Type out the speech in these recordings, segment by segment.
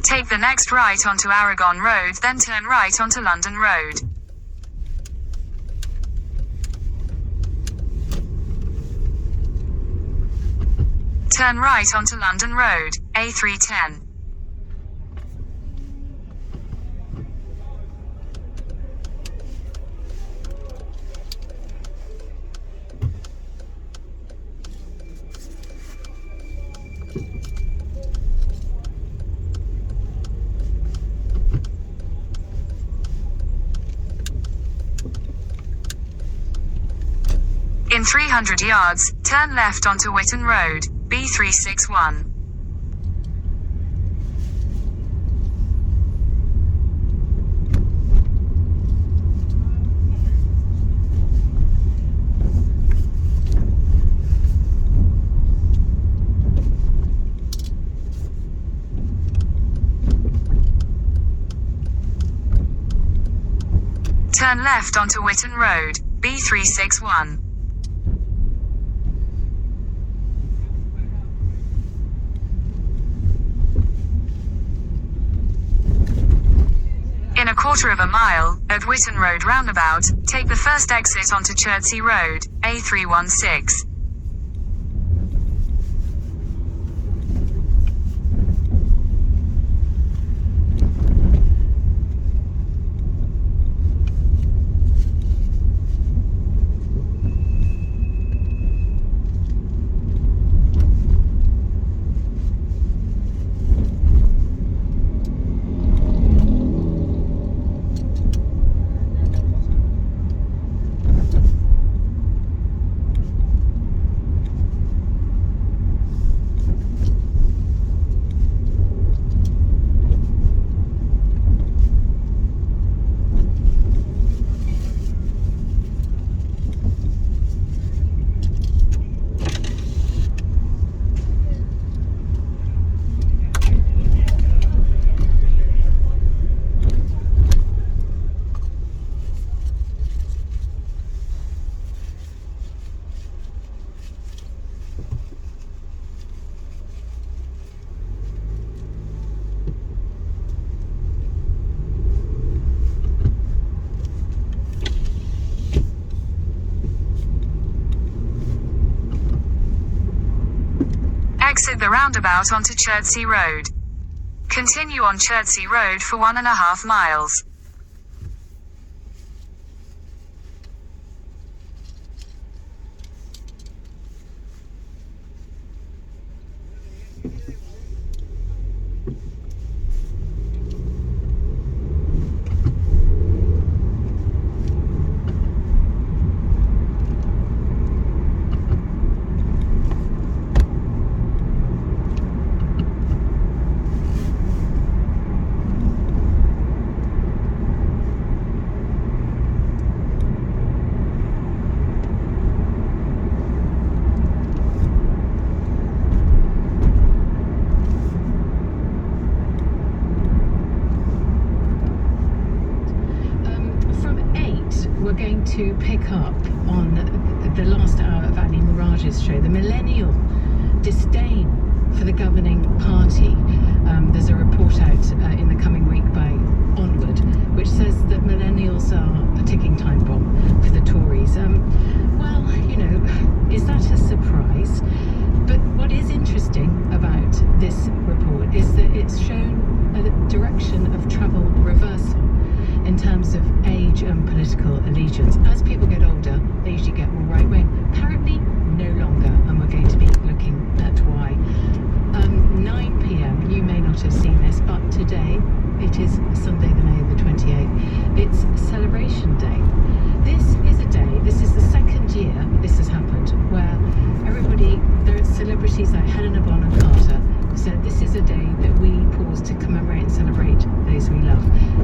Take the next right onto Aragon Road, then turn right onto London Road. Turn right onto London Road, A310. In 300 yards, turn left onto Whitton Road, B361. Turn left onto Whitton Road, B361. In a quarter of a mile, at Whitton Road roundabout, take the first exit onto Chertsey Road, A316. Exit the roundabout onto Chertsey Road. Continue on Chertsey Road for 1.5 miles. To pick up on the last hour of Ali Murage's show, the millennial disdain for the governing party. There's a report out in the coming week by Onward, which says that millennials are a ticking time bomb for the Tories. Well, you know, is that a surprise? But what is interesting about this report is that it's shown a direction of travel reversal in terms of age and political allegiance. As people get older, they usually get more right-wing. Apparently, no longer, and we're going to be looking at why. 9 p.m, you may not have seen this, but today, it is Sunday, the May the 28th. It's Celebration Day. This is a day, this is the second year this has happened, where everybody, there are celebrities like Helena Bonham Carter, said this is a day that we pause to commemorate and celebrate those we love.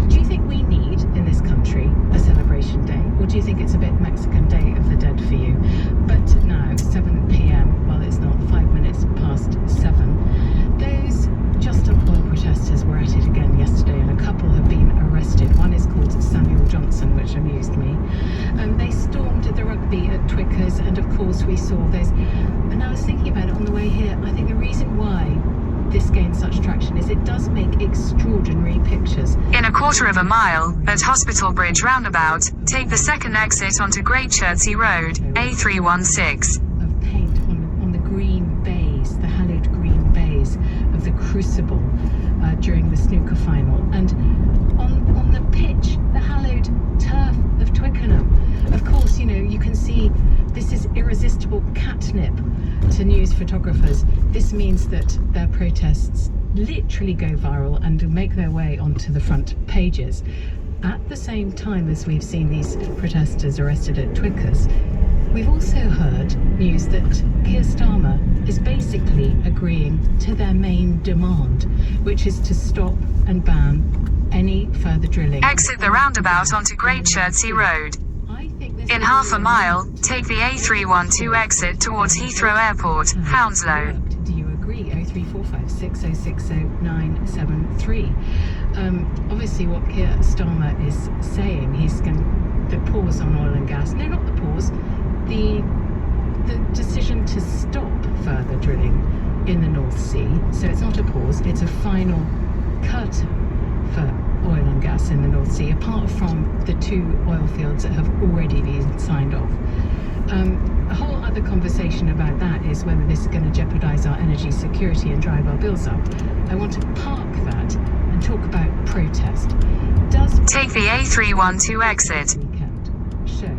Do you think we need, in this country, a celebration day? Or do you think it's a bit Mexican Day of the Dead for you? But now, 7 p.m, well, it's not 5 minutes past 7. Those Just Stop Oil protesters were at it again yesterday, and a couple have been arrested. One is called Samuel Johnson, which amused me. They stormed the rugby at Twickers, and of course we saw those. And I was thinking about it on the way here. I think the reason why this gained such traction mention is it does make extraordinary pictures. In a quarter of a mile, at Hospital Bridge roundabout, take the second exit onto Great Chertsey Road, A316. Of paint on the green baize, the hallowed green baize of the Crucible during the snooker final, and on the pitch, the hallowed turf of Twickenham. Of course, you know, you can see this is irresistible catnip to news photographers. This means that their protests literally go viral and make their way onto the front pages. At the same time as we've seen these protesters arrested at Twickers, we've also heard news that Keir Starmer is basically agreeing to their main demand, which is to stop and ban any further drilling. Exit the roundabout onto Great Chertsey Road. In half a mile, take the A312 exit towards Heathrow Airport, Hounslow. Do you agree? 0345 6060 973. Obviously what Keir Starmer is saying, he's going the pause on oil and gas. No, not the pause. The decision to stop further drilling in the North Sea. So it's not a pause, it's a final curtain for oil and gas in the North Sea, apart from the 2 oil fields that have already been signed off. A whole other conversation about that is whether this is going to jeopardise our energy security and drive our bills up. I want to park that and talk about protest. Does take the A312 exit. Weekend show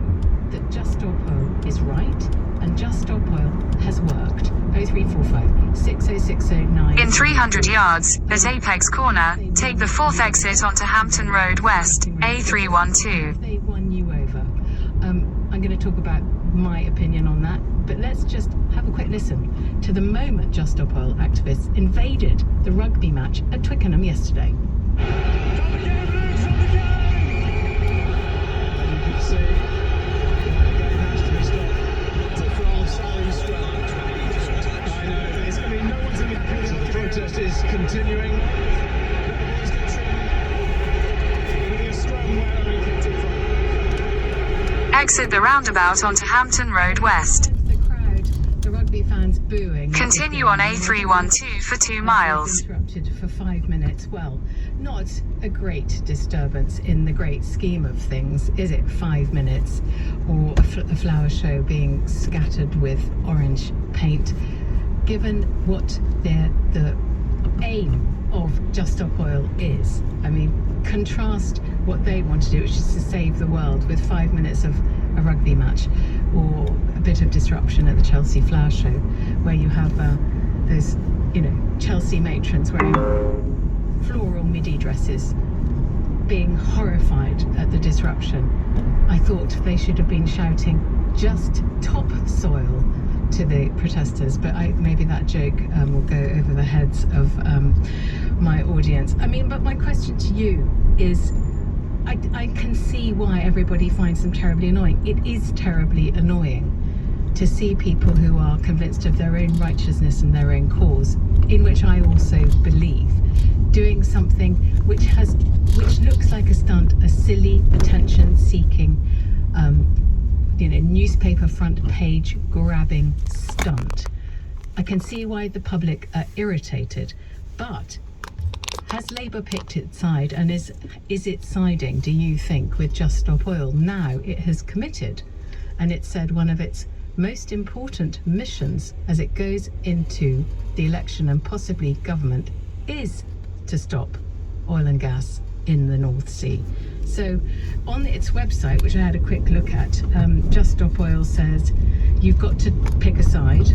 that Just Stop Oil is right and Just Stop Oil has worked? 0345 6060 In 300 yards, at Apex Corner, take the 4th exit onto Hampton Road West, A312. They won you over. I'm going to talk about my opinion on that, but let's just have a quick listen to the moment Just Stop Oil activists invaded the rugby match at Twickenham yesterday. Protest is continuing. Exit the roundabout onto Hampton Road West. The crowd, the rugby fans booing. Continue on A312 for 2 miles. Interrupted for 5 minutes. Well, not a great disturbance in the great scheme of things, is it? 5 minutes, or a flower show being scattered with orange paint. Given what the aim of Just Stop Oil is, I mean, contrast what they want to do, which is to save the world, with 5 minutes of a rugby match or a bit of disruption at the Chelsea Flower Show, where you have those, you know, Chelsea matrons wearing floral midi dresses, being horrified at the disruption. I thought they should have been shouting just topsoil to the protesters, but maybe that joke will go over the heads of my audience. I mean, but my question to you is, I can see why everybody finds them terribly annoying. It is terribly annoying to see people who are convinced of their own righteousness and their own cause, in which I also believe, doing something which looks like a stunt, a silly, attention-seeking, newspaper front page grabbing stunt. I can see why the public are irritated, but has Labour picked its side, and is it siding, do you think, with Just Stop Oil? Now it has committed, and it said one of its most important missions as it goes into the election and possibly government is to stop oil and gas in the North Sea. So on its website, which I had a quick look at, Just Stop Oil says you've got to pick a side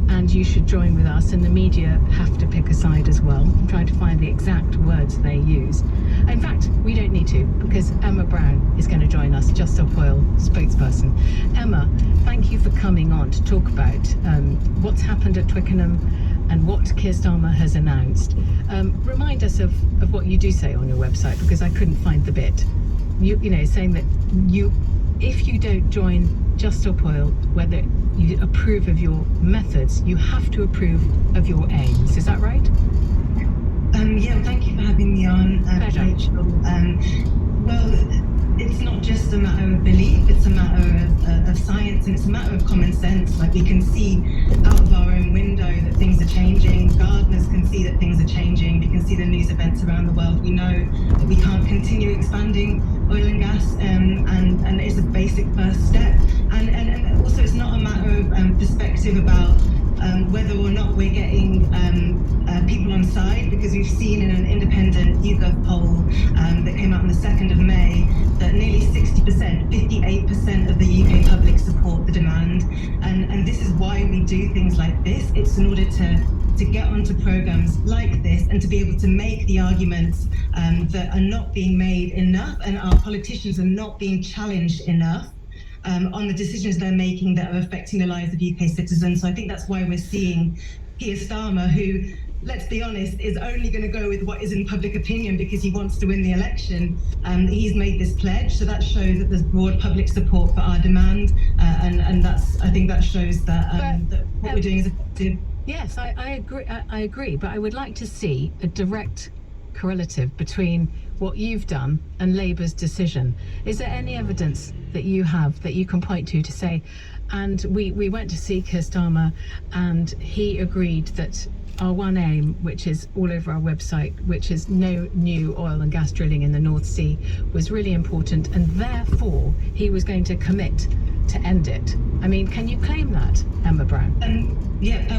and you should join with us, and the media have to pick a side as well. I'm trying to find the exact words they use. In fact, we don't need to, because Emma Brown is going to join us, Just Stop Oil spokesperson. Emma, thank you for coming on to talk about what's happened at Twickenham and what Keir Starmer has announced. Remind us of what you do say on your website, because I couldn't find the bit. You know, saying that if you don't join Just Stop Oil, whether you approve of your methods, you have to approve of your aims. Is that right? Yeah, thank you for having me on. Pleasure. Rachel. Well, it's not just a matter of belief, it's a matter of science, and it's a matter of common sense. Like, we can see out of our own window that things are changing. Gardeners can see that things are changing. We can see the news events around the world. We know that we can't continue expanding oil and gas, and it's a basic first step. And also, it's not a matter of perspective about whether or not we're getting people on side, because we've seen in an independent YouGov poll that came out on the 2nd of May that nearly 60%, 58% of the UK public support the demand. And this is why we do things like this. It's in order to get onto programs like this and to be able to make the arguments that are not being made enough, and our politicians are not being challenged enough on the decisions they're making that are affecting the lives of UK citizens. So I think that's why we're seeing Keir Starmer, who, let's be honest, is only going to go with what is in public opinion because he wants to win the election. He's made this pledge, so that shows that there's broad public support for our demand, and I think that shows that what we're doing is effective. Yes, I agree, but I would like to see a direct correlative between what you've done and Labour's decision. Is there any evidence that you have that you can point to say, and we went to see Keir Starmer and he agreed that our one aim, which is all over our website, which is no new oil and gas drilling in the North Sea, was really important, and therefore he was going to commit to end it. I mean, can you claim that, Emma Brown?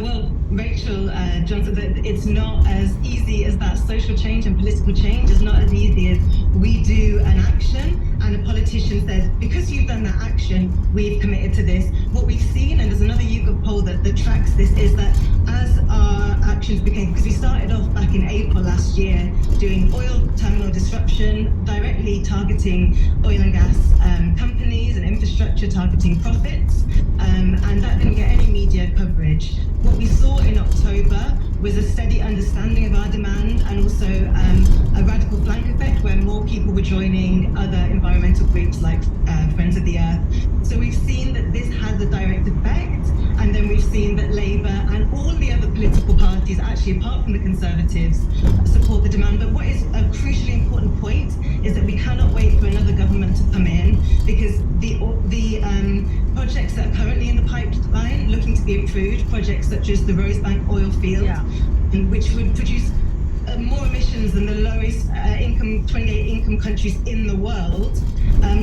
Well, Rachel Johnson, it's not as easy as that. Social change and political change is not as easy as we do an action and a politician says, because you've done that action, we've committed to this. What we've seen, and there's another YouGov poll that tracks this, is that as our actions became, because we started off back in April last year doing oil terminal disruption, directly targeting oil and gas companies and infrastructure, targeting profits, and that didn't get any media coverage. What we saw in October was a steady understanding of our demand, and also a radical flank effect where more people were joining other environmental groups like Friends of the Earth. So we've seen that this has a direct effect, and then we've seen that Labour and all the other political parties, actually apart from the Conservatives, support the demand. But what is a crucially important point is that we cannot wait for another government to come in, because the projects that are currently in the pipeline looking to be approved, projects such as the Rosebank oil field, which would produce more emissions than the lowest 28 income countries in the world.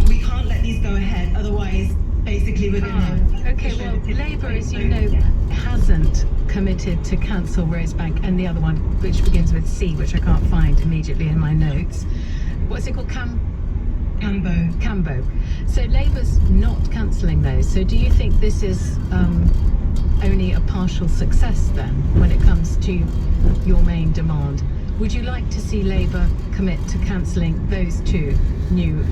We can't let these go ahead, otherwise basically we're going to... Okay, well, Labour, as you know, hasn't committed to cancel Rosebank, and the other one, which begins with C, which I can't find immediately in my notes. What's it called? Cambo. So Labour's not cancelling those. So do you think this is only a partial success then when it comes to your main demand? Would you like to see Labour commit to cancelling those two new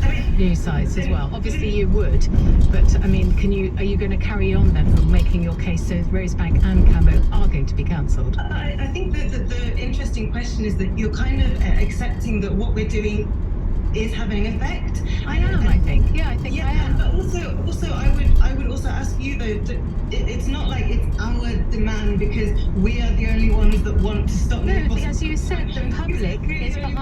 sites as well? Obviously you would, but I mean, are you going to carry on then from making your case so Rosebank and Cambo are going to be cancelled? I think that the interesting question is that you're kind of accepting that what we're doing is having an effect. I am. I think I am. But also I would also ask you though, it's not like it's our demand because we are the only ones that want to stop. No, as you said, the public is behind.